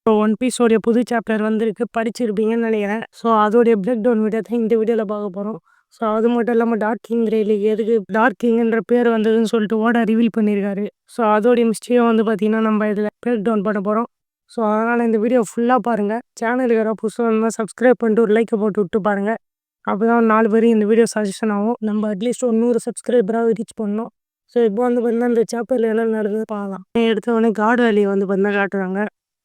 இப்போ ஒன் பீஸோடைய புது சாப்டர் வந்திருக்கு. படிச்சிருப்பீங்கன்னு நெனைக்கிறேன். ஸோ அதோடைய பிரேக் டவுன் வீடியோ தான் இந்த வீடியோல பார்க்க போறோம். ஸோ அது மட்டும் இல்லாம டார்க் கிங் ரெய்லிக்கு எதுக்கு டார்க் கிங்ன்ற பேர் வந்ததுன்னு சொல்லிட்டு ஓட ரிவீல் பண்ணியிருக்காரு. ஸோ அதோடைய மிஸ்டேக்கும் வந்து பார்த்தீங்கன்னா, நம்ம இதில பிரேக் டவுன் பண்ண போறோம். ஸோ அதனால இந்த வீடியோ ஃபுல்லா பாருங்க. சேனலுக்கு யாராவது புதுசா வந்தா சப்ஸ்கிரைப் பண்ணிட்டு ஒரு லைக்க போட்டு விட்டு பாருங்க. அப்பதான் 4 பேருக்கு இந்த வீடியோ சஜஷன் ஆகும். நம்ம அட்லீஸ்ட் ஒரு 100 சப்ஸ்கிரைபராவது ரீச் பண்ணணும். ஸோ இப்போ வந்து பார்த்தீங்கன்னா, இந்த சாப்டர்ல என்ன நடக்குதுன்னு பார்க்கலாம். எடுத்த உடனே காட் வேலிய வந்து பார்த்தீங்கன்னா காட்டுறாங்க.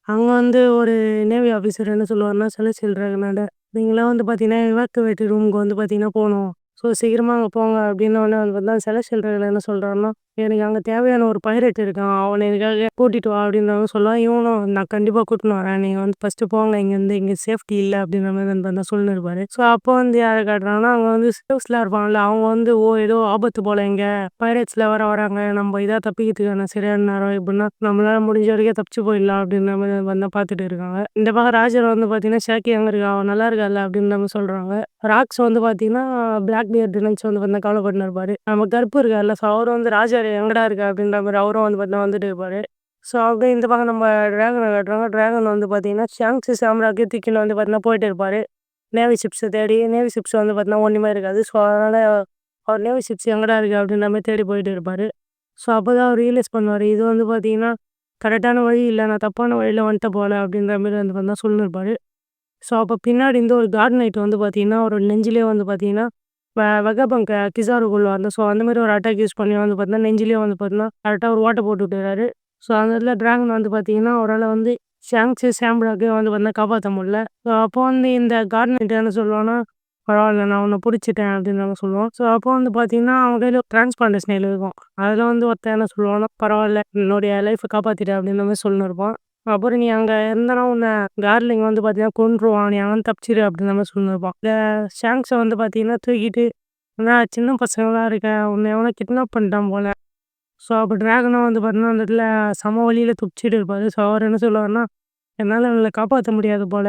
அங்க வந்து ஒரு நேவி ஆஃபீசர் என்ன சொல்லுவாருன்னா, செலஸ்டியல் டிராகனோட நீங்கலாம் வந்து பார்த்தீங்கன்னா, எவாக்குவேட்டட் ரூமுக்கு வந்து பார்த்தீங்கன்னா போணும். ஸோ சீக்கிரமா அங்க போங்க அப்டின்னோனே வந்து பார்த்தா செலஸ்டியல் டிராகன் என்ன சொல்றாருன்னா, எனக்கு அங்க தேவையான ஒரு பைரட் இருக்கான். அவன எனக்காக கூட்டிட்டு வா அப்டின்ற மாரி சொல்லுவான். இவனும் நான் கண்டிப்பா கூட்டின்னு வரேன். நீங்க வந்து ஃபர்ஸ்ட்டு போங்க இங்கேருந்து. இங்க சேஃப்டி இல்ல அப்டின்ற மாரி வந்து பார்த்தா சொல்லிருப்பாரு. ஸோ அப்போ வந்து யார காட்டுறாங்கன்னா, அங்க வந்து ஸ்லேவ்ஸ்லாம் இருப்பாங்கல்ல. அவங்க வந்து ஏதோ ஆபத்து போல இங்க. பைரட்ஸ்லாம் வேற வராங்க. நம்ம இதா தப்பிக்கிறதுக்கான சரியான நேரம் எப்டின்னா, நம்மளால முடிஞ்ச வரைக்கும் தப்பிச்சு போயிடலாம் அப்டின்ற மாரி வந்து பார்த்துட்டு இருக்காங்க. இந்த பக்கம் ராஜர் வந்து பார்த்தீங்கன்னா, ஷாக்கி எங்க இருக்கா? அவன் நல்லா இருக்கான்ல அப்டின்ற மாரி சொல்றாங்க. ராக்ஸ் வந்து பார்த்தீங்கன்னா, பிளாக் பியர்ட் நெனச்சு வந்து பார்த்தீங்கன்னா கவலைப்பட்டுன்னு இருப்பாரு. நம்ம கருப்பு இருக்கார்ல, ஸோ அவரும் வந்து ராஜர் எங்கடா இருக்க? அப்டின்ற மாரி அவரும் வந்து பார்த்தீங்கன்னா வந்துட்டு இருப்பாரு. ஸோ அப்படியே இந்த பக்கம் நம்ம டிராகன காட்டுறாங்க. டிராகன் வந்து பார்த்தீங்கன்னா, ஷாங்க்ஸ் சாம்ராஜ்ய தூக்கின்னு வந்து பார்த்தீங்கன்னா போயிட்டு இருப்பாரு. நேவி ஷிப்ஸ தேடி. நேவி ஷிப்ஸ் வந்து பார்த்தீங்கன்னா ஒண்ணுமே இருக்காது. ஸோ அதனால அவர் நேவி ஷிப்ஸ் எங்கடா இருக்கு? அப்டின்ற மாரி தேடி போயிட்டு இருப்பாரு. ஸோ அப்பதான் அவர் ரியலைஸ் பண்ணுவாரு. இது வந்து பார்த்தீங்கன்னா, கரெக்டான வழி இல்ல. நான் தப்பான வழியில வந்துட்டேன் போல அப்டின்ற மாரி வந்து பார்த்தீங்கன்னா சொல்லிருப்பாரு. ஸோ அப்போ பின்னாடி இருந்து ஒரு காட் நைட் வந்து பார்த்தீங்கன்னா, அவரோட நெஞ்சிலே வந்து பார்த்தீங்கன்னா, வெகபங்க கிசாரு கொல்லுவார்ல. ஸோ அந்த மாரி ஒரு அட்டாக் யூஸ் பண்ணி வந்து பார்த்தீங்கன்னா, நெஞ்சிலே வந்து பார்த்தீங்கன்னா, கரெக்ட்டா ஒரு ஓட்ட போட்டு விட்டுறாரு. ஸோ அந்த இடத்துல டிராகன் வந்து பார்த்தீங்கன்னா, அவரால வந்து ஷாங்க்ஸு, சாம்ராக்க வந்து பார்த்தீங்கன்னா காப்பாத்த முடியல. ஸோ அப்போ வந்து இந்த காட் நைட் என்ன சொல்லுவான்னா, பரவால்ல நான் உன்ன புடிச்சுட்டேன் அப்டின்ற மாரி சொல்லுவான். ஸோ அப்போ வந்து பார்த்தீங்கன்னா, அவங்க கையில டிரான்ஸ்பாண்டர் ஸ்னேல் இருக்கும். அதில வந்து ஒருத்தன் என்ன சொல்லுவான்னா, பரவால்ல என்னுடைய லைஃப காப்பாத்திட்ட அப்டின்ற மாரி சொல்லின்னு இருப்பான். அப்புறம் நீ அங்க இருந்தனா உன்ன கார்லிங் வந்து பார்த்தீங்கன்னா கொன்றுவான். நீ அங்கருந்து தப்பிச்சிரு அப்டின்ற மாரி சொல்லிருப்பான். இந்த ஷாங்க்ஸ வந்து பார்த்தீங்கன்னா தூக்கிட்டு, "என்ன சின்ன பசங்களா இருக்க, உன்ன எவனோ கிட்னாப் பண்ணிட்டான் போல." ஸோ அப்ப டிராகனும் வந்து பார்த்தீங்கன்னா, அந்த இடத்துல செம வலியில துடிச்சிட்டு இருப்பாரு. ஸோ அவர் என்ன சொல்லுவாருன்னா, "என்னால இவங்கள காப்பாத்த முடியாது போல."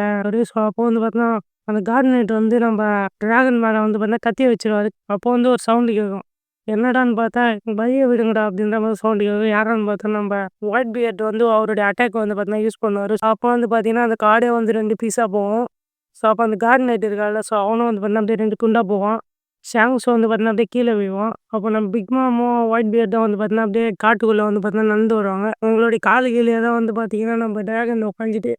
ஸோ அப்போ வந்து பார்த்தீங்கன்னா, அந்த கார்டினேட் வந்து நம்ப டிராகன் மேல வந்து பார்த்தீங்கன்னா கத்திய வச்சுருவாரு. அப்போ வந்து ஒரு சவுண்ட் கேட்கும். என்னடான்னு பார்த்தா, "வழிய விடுங்கடா" அப்படின்ற மாரி சவுண்ட் கேட்கும். யாரான்னு பார்த்தா நம்ப ஒயிட் பியர்ட் வந்து அவருடைய அட்டாக் வந்து பார்த்தீங்கன்னா யூஸ் பண்ணுவாரு. அப்போ வந்து பார்த்தீங்கன்னா, அந்த காடே வந்து 2 பீஸா போகும். ஸோ அப்போ அந்த கார்டினேட் இருக்கான்ல, ஸோ அவனும் வந்து பார்த்தீங்கன்னா அப்படியே 2 துண்டா போவான். ஷாங்க்ஸ் வந்து பார்த்தீங்கன்னா அப்படியே கீழ விழுவான். அப்போ நம்ம பிக் மாமும், ஒயிட் பியர்டும் வந்து பார்த்தீங்கன்னா அப்படியே காட்டுக்குள்ள வந்து பார்த்தீங்கன்னா நடந்து வருவாங்க. அவங்களுடைய காலு கீழயே தான் வந்து பார்த்தீங்கன்னா, நம்ம டிராகன் உட்காந்துட்டு,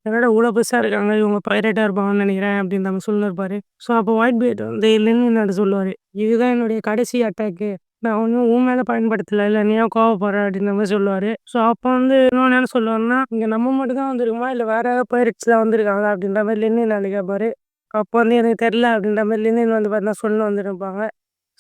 "என்னடா இவ்ளோ பெருசா இருக்காங்க, இவங்க பைரேட்டா இருப்பாங்கன்னு நெனைக்கிறேன்" அப்படின்ற மாரி சொல்லிருப்பாரு. ஸோ அப்போ ஒயிட் பியர்ட் வந்து இல்லன்னு என்னாட்ட சொல்லுவாரு. "இதுதான் என்னுடைய கடைசி அட்டாக்கு. நான் ஒண்ணும் உன் மேல பயன்படுத்தல. இல்ல நீ ஏன் கோவப்படுற?" அப்படின்ற மாரி சொல்லுவாரு. ஸோ அப்போ வந்து இன்னொன்னு என்ன சொல்லுவாருன்னா, "இங்க நம்ம மட்டும் தான் வந்திருக்கோமா? இல்ல வேற யாராவது பைரேட்ஸ்லாம் வந்திருக்காங்களா?" அப்படின்ற மாரி லெனின் என்னாண்ட கேட்பாரு. அப்போ வந்து "எனக்கு தெரியல" அப்படின்ற மாரி லெனின் வந்து பார்த்தீங்கன்னா சொல்லின்னு வந்துருப்பாங்க.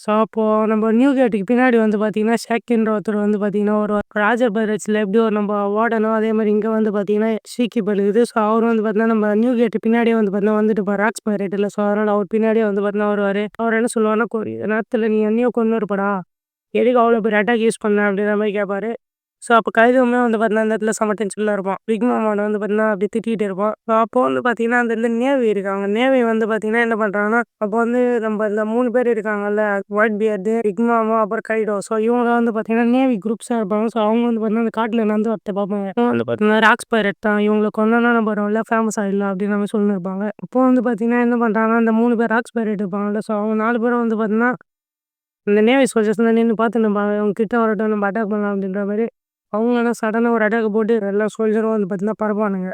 ஸோ அப்போ நம்ம நியூ கேட்டுக்கு பின்னாடி வந்து பார்த்தீங்கன்னா, ஷாக்கின்ற ஒருத்தர் வந்து பார்த்தீங்கன்னா வருவார். ராஜர் பைரேட்ஸ்ல எப்படி ஒரு நம்ம வார்டனோ, அதே மாரி இங்க வந்து பார்த்தீங்கன்னா ஷீக்கீப்பர் இருக்குது. ஸோ அவரும் வந்து பார்த்தீங்கன்னா, நம்ம நியூ கேட் பின்னாடியே வந்து பார்த்தீங்கன்னா வந்துட்டு இருப்பாரு. ராக்ஸ் பைரேட் இல்ல. ஸோ அதனால அவர் பின்னாடியே வந்து பார்த்தீங்கன்னா வருவாரு. அவர் என்ன சொல்லுவாருன்னா, "கொஞ்ச நேரத்துல நீ என்னையும் கொன்னு இருப்படா. எதுக்கு அவ்வளோ பெரிய அட்டாக் யூஸ் பண்ண?" அப்படின்ற மாரி கேட்பாரு. ஸோ அப்போ கைதுவுமே வந்து பார்த்தீங்கன்னா, அந்த இடத்துல செம டென்ஷன்ல இருப்பான். பிக் மாமாவ வந்து பார்த்தீங்கன்னா, அப்படியே திட்டிட்டு இருப்பான். ஸோ அப்போ வந்து பார்த்தீங்கன்னா, அந்த இடத்துல நேவி இருக்காங்க. நேவி வந்து பார்த்தீங்கன்னா என்ன பண்றாங்கன்னா, அப்போ வந்து நம்ம இந்த 3 பேர் இருக்காங்கல்ல, ஒயிட் பியர்டு, பிக் மாமா, அப்புறம் கைடோ. ஸோ இவங்கலாம் வந்து பார்த்தீங்கன்னா, நேவி குரூப்ஸா இருப்பாங்க. ஸோ அவங்க வந்து பார்த்தீங்கன்னா, அந்த காட்டுல நடந்து வரத பார்ப்பாங்க. இவன் வந்து பார்த்தீங்கன்னா, ராக்ஸ் பைரட் தான். இவங்கள கொன்னோம்னா நம்ம நல்லா ஃபேமஸ் ஆயிடலாம் அப்படின்ற மாரி சொல்லிருப்பாங்க. அப்போ வந்து பார்த்தீங்கன்னா, என்ன பண்றாங்கன்னா, அந்த 3 பேர் ராக்ஸ் பைரட் இருப்பாங்கல்ல, ஸோ அவங்க 4 பேரும் வந்து பார்த்தீங்கன்னா, இந்த நேவி சோல்ஜர்ஸ்லாம் நின்னு பார்த்துன்னு இருப்பாங்க. இவங்க கிட்ட வரட்டும் நம்ம அட்டாக் பண்ணலாம் அப்படின்ற மாரி. அவங்க ஆனா சடனா ஒரு அட்டாக் போட்டு எல்லா சோல்ஜரும் வந்து பார்த்தீங்கன்னா பறப்பானுங்க.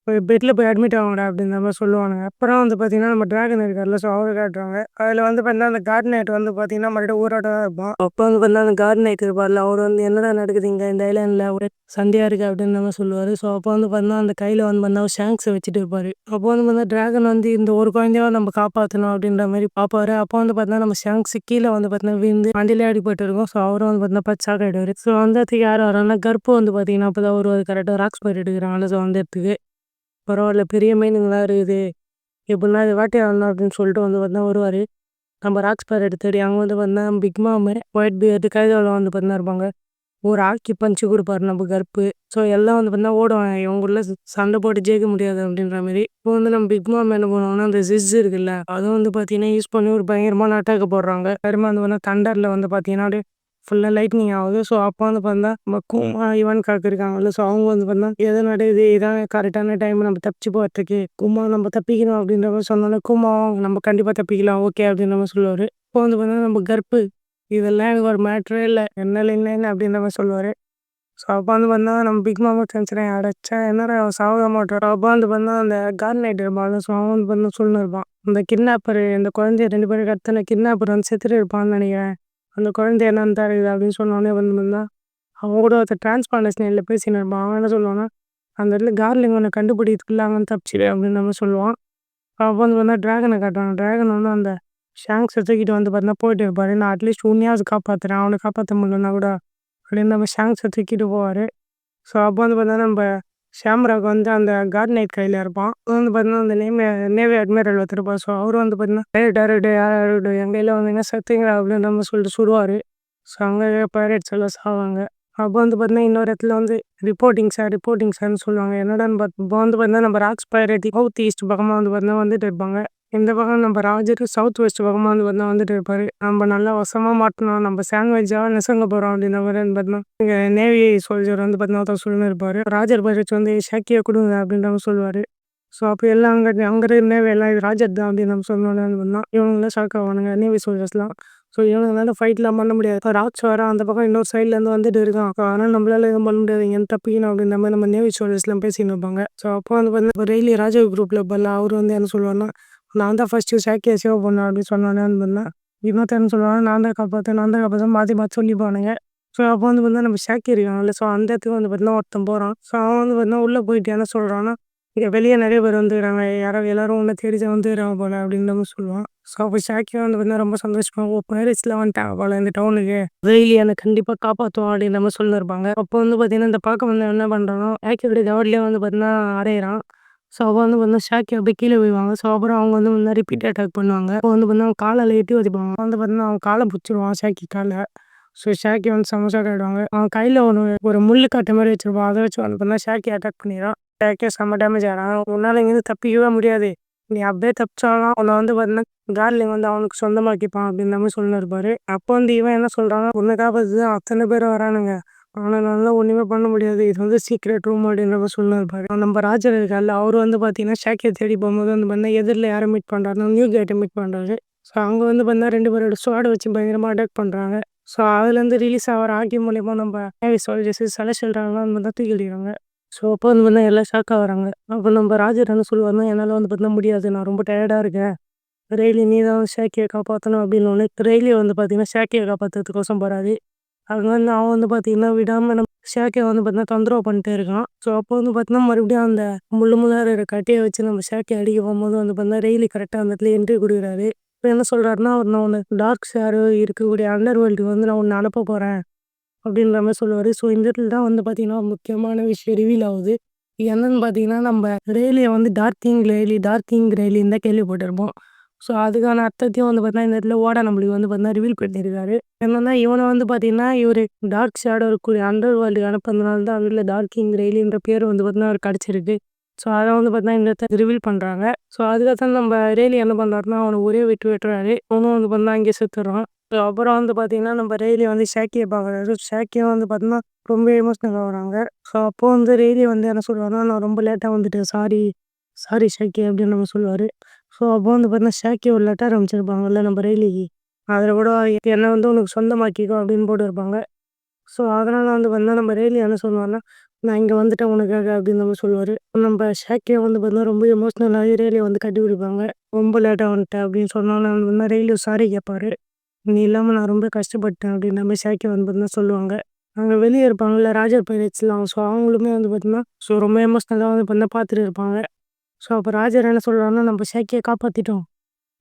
போய் பெட்ல போய் அட்மிட் ஆகுங்கடா அப்படின்ற மாரி சொல்லுவானுங்க. அப்புறம் வந்து பார்த்தீங்கன்னா, நம்ம டிராகன் இருக்கார்ல, ஸோ அவர காட்டுறாங்க. அதில வந்து பார்த்தீங்கன்னா, அந்த காட் நைட் வந்து பார்த்தீங்கன்னா, மறுபடியும் உயிரோட தான் இருப்பான். அப்போ வந்து பார்த்தீங்கன்னா, அந்த காட் நைட் இருப்பார்ல, அவரு வந்து "என்னடா நடக்குது இங்க இந்த ஐலேண்ட்ல? ஒரே சண்டையா இருக்கு" அப்படின்ற மாரி சொல்லுவாரு. ஸோ அப்போ வந்து பார்த்தீங்கன்னா, அந்த கையில வந்து பார்த்தீங்கன்னா, ஷாங்க்ஸ வச்சுட்டு இருப்பாரு. அப்போ வந்து பார்த்தீங்கன்னா, டிராகன் வந்து இந்த ஒரு குழந்தையாவது நம்ம காப்பாத்தணும் அப்படின்ற மாரி பார்ப்பாரு. அப்போ வந்து பார்த்தீங்கன்னா, நம்ம ஷாங்க்ஸ் கீழ வந்து பார்த்தீங்கன்னா விழுந்து மண்டையிலே அடிபட்டு இருக்கும். ஸோ அவரும் வந்து பார்த்தீங்கன்னா பார்த்து ஷாக் ஆயிடுவாரு. ஸோ அந்த இடத்துக்கு யார் வராங்கன்னா, கருப்பு வந்து பார்த்தீங்கன்னா, அப்பதான் வருவாரு கரெக்ட்டா ராக்ஸ் பைரட் எடுக்குறாங்கல்ல, ஸோ அந்த இடத்துக்கு. பரவால்ல பெரிய மீனுங்களா இருக்குது. எப்புட்னா இத வேட்டையாடணும் அப்படின்னு சொல்லிட்டு வந்து பார்த்தீங்கன்னா வருவாரு. நம்ம ராக்ஸ் பைரட்ட தேடி அங்க வந்து பார்த்தீங்கன்னா, பிக் மாமு, ஒயிட் பியர்டு, கைதோலாம் வந்து பார்த்தீங்கன்னா இருப்பாங்க. ஒரு ஆக்கி பஞ்ச் குடுப்பாரு நம்ம கருப்பு. ஸோ எல்லாம் வந்து பார்த்தீங்கன்னா ஓடுவாங்க. இவங்களுக்குள்ள சண்டை போட்டு ஜெயிக்க முடியாது அப்படின்ற மாரி. இப்போ வந்து நம்ம பிக் மாம் என்ன பண்ணுவாங்கன்னா, அந்த ஜிஸ் இருக்குல்ல, அதுவும் வந்து பார்த்தீங்கன்னா யூஸ் பண்ணி ஒரு பயங்கரமான அட்டாக்க போடுறாங்க. பயங்கரமா வந்து பார்த்தீங்கன்னா தண்டர்ல வந்து பார்த்தீங்கன்னா, அப்படியே ஃபுல்லா லைட்னிங் ஆகுது. ஸோ, அப்போ வந்து பார்த்தீங்கன்னா, நம்ம குமா, யுவன் காக்கு இருக்காங்கல்ல. ஸோ, அவங்க வந்து பார்த்தீங்கன்னா, எது நடக்குது இதான் கரெக்டான டைம் நம்ம தப்பிச்சு போறதுக்கு. குமா நம்ம தப்பிக்கணும் அப்படின்ற மாரி சொன்னோனே, குமா நம்ம கண்டிப்பா தப்பிக்கலாம். ஓகே அப்படின்ற மாரி சொல்லுவாரு. இப்போ வந்து பார்த்தீங்கன்னா, நம்ம கருப்பு இதெல்லாம் எனக்கு ஒரு மேட்டரே இல்ல. என்ன இல்ல அப்படின்ற மாரி சொல்லுவாரு. ஸோ, அப்போ வந்து பார்த்தீங்கன்னா, நம்ம பிக் மாமா டென்ஷன் ஆயி அடச்சே என்னடா அவன் சாகவே மாட்றான். அப்போ வந்து பார்த்தீங்கன்னா, அந்த கார்ட் நைட் இருப்பான்ல. ஸோ, அவன் வந்து பார்த்தீங்கன்னா சொல்லின்னு இருப்பான். இந்த கிட்னாப்பரு இந்த குழந்தைய 2 பேரும் கடத்தின கிட்னாப்பர் வந்து செத்துட்டு இருப்பான்னு நெனைக்கிறேன். அந்த குழந்தை என்னன்னு தான் இருக்குது அப்படின்னு சொன்னோனே வந்து பார்த்தீங்கன்னா, அவன் கூட ஒருத்தன் டிரான்ஸ்பாண்டேஷன்ல பேசின்னு இருப்பான். அவன் என்ன சொல்லுவான்னா, அந்த இடத்துல டார்லிங் உன்ன கண்டுபிடிக்கிறதுக்குள்ள அங்கேருந்து தப்பிச்சிடு அப்படின்ற மாரி சொல்லுவான். அப்போ வந்து பார்த்தீங்கன்னா, டிராகன காட்டுவாங்க. டிராகன் வந்து அந்த ஷாங்க்ஸ தூக்கிட்டு வந்து பார்த்தீங்கன்னா போயிட்டு இருப்பாரு. நான் அட்லீஸ்ட் உன்னையாவது காப்பாத்துறேன். அவன காப்பாத்த முடியலன்னா கூட அப்படின்னு நம்ம ஷாங்க்ஸ தூக்கிட்டு போவாரு. ஸோ, அப்போ வந்து பார்த்தீங்கன்னா, நம்ப ஷாம்ராக் வந்து அந்த காட் நைட் கையில இருப்பான். வந்து பார்த்தீங்கன்னா, அந்த நேவி அட்மிரல் ஒருத்தர் இருப்பார். ஸோ, அவரு வந்து பார்த்தீங்கன்னா, "டேய் டாருடு யாராருடு என் கையில வந்தீங்கன்னா செத்தீங்கடா" அப்படின்ற மாரி சொல்லிட்டு சுடுவாரு. ஸோ, அங்க பைரேட்ஸ் எல்லாம் சாவாங்க. அப்போ வந்து பார்த்தீங்கன்னா, இன்னொரு இடத்துல வந்து ரிப்போர்ட்டிங் சார்ன்னு சொல்லுவாங்க. என்னடான்னு இப்போ வந்து பார்த்தீங்கன்னா, நம்ம ராக்ஸ் பைரேட் சவுத் ஈஸ்ட் பக்கமா வந்து பார்த்தீங்கன்னா வந்துட்டு இருப்பாங்க. இந்த பக்கம் நம்ம ராஜர் சவுத் வெஸ்ட் பக்கமா வந்து பார்த்தீங்கன்னா வந்துட்டு இருப்பாரு. நம்ம நல்லா வசமா மாட்டணும். நம்ம சாண்ட்விட்சா நெசங்க போறோம் அப்படின்ற மாரி வந்து பார்த்தீங்கன்னா, இங்க நேவி சோல்ஜர் வந்து பார்த்தீங்கன்னா ஒருத்தர் சொல்லின்னு இருப்பாரு. ராஜர் பைரேட்ஸ் வந்து ஷாக்கிய குடுங்க அப்படின்ற மாரி சொல்லுவாரு. ஸோ, அப்போ எல்லாம் அங்க இருக்கிற நேவி எல்லாம் இது ராஜர் தான் அப்படின்னு நம்ம சொன்னோனே வந்து பார்த்தீங்கன்னா, இவனுங்கலாம் ஷாக் ஆவானுங்க நேவி சோல்ஜர்ஸ்லாம். ஸோ, இவனுங்களால ஃபைட்லாம் பண்ண முடியாது. இப்போ ராக்ஸ் வேற அந்த பக்கம் இன்னொரு சைட்லேருந்து வந்துட்டு இருக்கான். ஸோ, அதனால நம்மளால எதுவும் பண்ண முடியாது. இங்கேருந்து தப்பிக்கணும் அப்படின்ற மாரி நம்ம நேவி சோல்ஜர்ஸ்லாம் பேசின்னு இருப்பாங்க. ஸோ, அப்போ வந்து பார்த்தீங்கன்னா, இப்போ ரெய்லி ராஜீவ் குரூப்ல இருப்பார்ல அவரு வந்து என்ன சொல்லுவாருன்னா, நான் தான் ஃபர்ஸ்ட்டு ஷாக்கிய சேவ் பண்ணேன் அப்படின்னு சொன்னோனே வந்து பார்த்தீங்கன்னா, இன்னொருத்தன் என்ன சொல்லுவான், நான் தான் காப்பாத்தேன் மாத்தி மாத்தி சொல்லிப்பானுங்க. ஸோ, அப்போ வந்து பார்த்தீங்கன்னா, நம்ம ஷாக்கி இருக்காங்கல்ல. ஸோ, அந்த இடத்துக்கு வந்து பார்த்தீங்கன்னா ஒருத்தன் போறான். ஸோ, அவன் வந்து பார்த்தீங்கன்னா உள்ள போயிட்டு என்ன சொல்றான்னா, இங்க வெளிய நெறைய பேர் வந்துருக்காங்க. எல்லாரும் உன்ன தேடி தான் வந்துருக்காங்க போல அப்படின்ற மாரி சொல்லுவான். ஸோ, அப்போ ஷாக்கியும் வந்து பார்த்தீங்கன்னா ரொம்ப சந்தோஷமா, ஓ பைரேட்ஸ்லாம் வந்துட்டாங்க போல இந்த டவுனுக்கு. ரெய்லி என்ன கண்டிப்பா காப்பாத்துவான் அப்படின்ற மாரி சொல்லிருப்பாங்க. அப்போ வந்து பார்த்தீங்கன்னா, இந்த பக்கம் வந்து என்ன பண்றான்னா, ஷாக்கியோட கவர்லயே வந்து பார்த்தீங்கன்னா அடையிறான். ஸோ, அப்போ வந்து பார்த்தீங்கன்னா ஷாக்கி அப்படியே கீழ விழுவாங்க. ஸோ, அப்புறம் அவங்க வந்து முன்னாடி ரிப்பீட் அட்டாக் பண்ணுவாங்க. அப்போ வந்து பார்த்தீங்கன்னா காலால எட்டி உதைப்பாங்க. வந்து பார்த்தீங்கன்னா அவன் கால புடிச்சிருவான் ஷாக்கி கால. ஸோ, ஷாக்கி வந்து செம ஷாக் ஆயிடுவாங்க. அவன் கையில ஒரு முள்ளு கட்ட மாரி வச்சிருப்பான். அத வச்சு வந்து பார்த்தீங்கன்னா ஷாக்கிய அட்டாக் பண்ணிடுறான். ஷாக்கியும் செம்ம டேமேஜ் ஆகுறான். உன்னால இங்கேருந்து தப்பிக்கவே முடியாது. நீ அப்படியே தப்பிச்சாலும் உன்ன வந்து பார்த்தீங்கன்னா டார்லிங் வந்து அவனுக்கு சொந்தமாக்கிப்பான் அப்படின்ற மாரி சொல்லின்னு இருப்பாரு. அப்போ வந்து இவன் என்ன சொல்றான்னா, உன்ன காப்பாத்த அத்தன பேரும் வரானுங்க. அவனுங்களால ஒண்ணுமே பண்ண முடியாது. இது வந்து சீக்ரெட் ரூம் அப்படின்ற மாரி சொல்லின்னு இருப்பாரு. நம்ம ராஜர் இருக்கார்ல, அவரு வந்து பார்த்தீங்கன்னா ஷாக்கிய தேடி போகும்போது வந்து பார்த்தீங்கன்னா எதிர்ல யார மீட் பண்றாருன்னா நியூ கேட்ட மீட் பண்றாரு. ஸோ, அங்க வந்து பார்த்தீங்கன்னா 2 பேரோட ஸ்வாட வச்சு பயங்கரமா அட்டாக் பண்றாங்க. ஸோ, அதுலேருந்து ரிலீஸ் ஆகுற ஆர்டி மூலியமா நம்ம நேவி சோல்ஜர்ஸ் செலஸ்டியல்லாம் வந்து பார்த்தீங்கன்னா தூக்கி அடிக்கிறாங்க. ஸோ, அப்போ வந்து பார்த்தீங்கன்னா எல்லாம் ஷாக் ஆகுறாங்க. அப்போ நம்ம ராஜர் என்ன சொல்லுவாருன்னா, என்னால வந்து பார்த்தீங்கன்னா முடியாது. நான் ரொம்ப டயர்டா இருக்கேன். ரெய்லி நீ தான் ஷாக்கிய காப்பாத்தணும் அப்படின்னோனே, ரெய்லி வந்து பார்த்தீங்கன்னா ஷாக்கிய காப்பாத்துறதுக்கோசரம் போறாரு. அங்க வந்து அவன் வந்து பார்த்தீங்கன்னா விடாம நம்ம ஷாக்கிய வந்து பார்த்தீங்கன்னா தொந்தரவு பண்ணிட்டே இருக்கான். ஸோ, அப்போ வந்து பார்த்தீங்கன்னா மறுபடியும் அந்த முள்ளா இருக்கிற கட்டைய வச்சு நம்ம ஷாக்கிய அடிக்க போகும்போது வந்து பார்த்தீங்கன்னா ரெய்லி கரெக்ட்டா அந்த இடத்துல என்ட்ரி குடுக்குறாரு. இப்ப என்ன சொல்றாருன்னா, நான் உன்ன டார்க் ஷேடோ இருக்கக்கூடிய அண்டர் வேர்ல்டுக்கு வந்து நான் உன்ன அனுப்ப போறேன். அப்படின்ற மாரி சொல்லுவாரு. ஸோ, இந்த இடத்துல தான் வந்து பார்த்தீங்கன்னா, முக்கியமான விஷயம் ரிவீல் ஆவுது. என்னன்னு பார்த்தீங்கன்னா, நம்ம ரெய்லிய வந்து டார்க் கிங் ரெய்லின்னு தான் கேள்விப்பட்டிருப்போம். ஸோ, அதுக்கான அர்த்தத்தையும் வந்து பார்த்தீங்கன்னா, இந்த இடத்துல ஓடா நம்மளுக்கு வந்து பார்த்தீங்கன்னா ரிவீல் பண்ணியிருக்காரு. என்னன்னா, இவன வந்து பார்த்தீங்கன்னா, இவரு டார்க் ஷேடோ இருக்கக்கூடிய அண்டர் வேர்ல்டுக்கு அனுப்புனதுனால தான் அதுல டார்க் கிங் ரெய்லின்ற பேரு வந்து பார்த்தீங்கன்னா அவருக்கு கிடைச்சிருக்கு. ஸோ, அத வந்து பார்த்தீங்கன்னா, இந்த இடத்துல ரிவீல் பண்றாங்க. ஸோ, அதுக்கடுத்து நம்ம ரெய்லி என்ன பண்றாருன்னா, அவன ஒரே வெட்டு வெட்டுறாரு. அவனும் வந்து பார்த்தீங்கன்னா அங்கேயே செத்துடுறான். ஸோ, அப்புறம் வந்து பார்த்தீங்கன்னா, நம்ம ரெய்லி வந்து ஷாக்கிய பார்க்குறாரு. ஷாக்கியும் வந்து பார்த்தீங்கன்னா, ரொம்ப எமோஷனல் ஆகுறாங்க. ஸோ, அப்போ வந்து ரெய்லி வந்து என்ன சொல்லுவாருன்னா, நான் ரொம்ப லேட்டா வந்துட்டேன். சாரி ஷாக்கி அப்படின்னு நம்ம சொல்லுவாரு. ஸோ, அப்போ வந்து பார்த்தீங்கன்னா, ஷாக்கி ஒரு லெட்டர் அனுப்பிச்சிருப்பாங்கல்ல நம்ம ரெய்லிக்கு. அதில கூட என்ன வந்து உனக்கு சொந்தமாக்கிக்கோ அப்படின்னு போட்டிருப்பாங்க. ஸோ, அதனால வந்து பார்த்தீங்கன்னா, நம்ம ரெய்லி என்ன சொல்லுவாருன்னா, நான் இங்க வந்துட்டேன் உனக்காக அப்படின்னு நம்ம சொல்லுவாரு. நம்ம ஷாக்கிய வந்து பார்த்தீங்கன்னா, ரொம்ப எமோஷனல் ஆகி ரெய்லிய வந்து கட்டிப்பிடிப்பாங்க. ரொம்ப லேட்டா வந்துட்டேன் அப்படின்னு சொன்னோனே வந்து பார்த்தீங்கன்னா, ரெய்லியும் சாரி கேட்பாரு. நீ இல்லாம நான் ரொம்ப கஷ்டப்பட்டேன் அப்படின்ற மாரி ஷாக்கி வந்து பார்த்தீங்கன்னா சொல்லுவாங்க. அங்க வெளிய இருப்பாங்கல்ல ராஜர் பைரேட்ஸ்லாம். ஸோ, அவங்களுமே வந்து பார்த்தீங்கன்னா, ஸோ ரொம்ப எமோஷனலா வந்து பார்த்தீங்கன்னா பார்த்துட்டு இருப்பாங்க. ஸோ, அப்போ ராஜர் என்ன சொல்றாருன்னா, நம்ம ஷாக்கிய காப்பாத்திட்டோம்.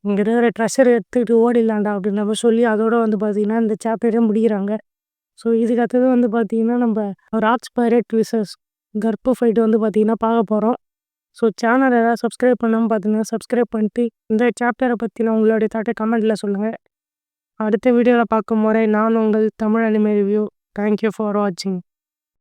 இங்க இருக்கிற ட்ரெஷர எடுத்துக்கிட்டு ஓடிடலாம்டா அப்படின்ற மாரி சொல்லி, அதோட வந்து பார்த்தீங்கன்னா, இந்த சாப்டரே முடிக்கிறாங்க. ஸோ, இதுக்கு அடுத்தது வந்து பார்த்தீங்கன்னா, நம்ப ராக்ஸ் பைரேட் விசஸ் கர்ப்பு ஃபைட் வந்து பார்த்தீங்கன்னா பார்க்க போறோம். ஸோ, சேனல் யாராவது சப்ஸ்கிரைப் பண்ணாம பார்த்தீங்கன்னா, சப்ஸ்கிரைப் பண்ணிட்டு, இந்த சாப்டர பத்தின உங்களுடைய தாட்ட கமெண்ட்ல சொல்லுங்க. அடுத்த வீடியோல பார்க்கும் வரை நான் உங்கள் Tamil anime review. Thank you for வாட்சிங்.